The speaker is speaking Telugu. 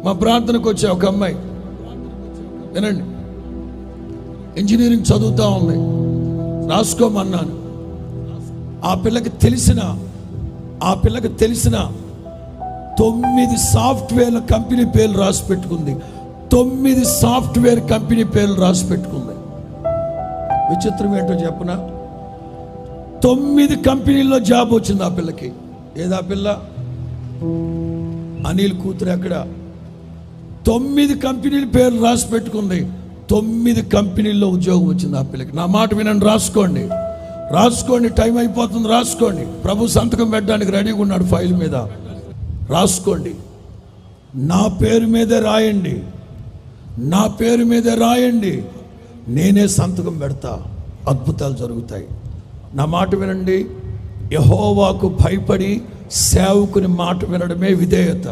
మా ప్రాంతానికి వచ్చే ఒక అమ్మాయి, వినండి, ఇంజనీరింగ్ చదువుతూ ఉంది, రాసుకోమన్నాను. ఆ పిల్లకి తెలిసిన 9 సాఫ్ట్వేర్ కంపెనీ పేర్లు రాసి పెట్టుకుంది. 9 సాఫ్ట్వేర్ కంపెనీ పేర్లు రాసి పెట్టుకుంది. విచిత్రం ఏంటో చెప్పనా, 9 కంపెనీల్లో జాబ్ వచ్చింది ఆ పిల్లకి. ఏదా పిల్ల? అనిల్ కూతురు. ఎక్కడ? 9 కంపెనీల పేర్లు రాసి పెట్టుకుంది. 9 కంపెనీల్లో ఉద్యోగం వచ్చింది ఆ పిల్లకి. నా మాట వినండి, రాసుకోండి, టైం అయిపోతుంది, రాసుకోండి. ప్రభు సంతకం పెట్టడానికి రెడీగా ఉన్నాడు ఫైల్ మీద. రాసుకోండి, నా పేరు మీదే రాయండి, నేనే సంతకం పెడతా, అద్భుతాలు జరుగుతాయి. నా మాట వినండి, యెహోవాకు భయపడి సేవకుని మాట వినడమే విధేయత.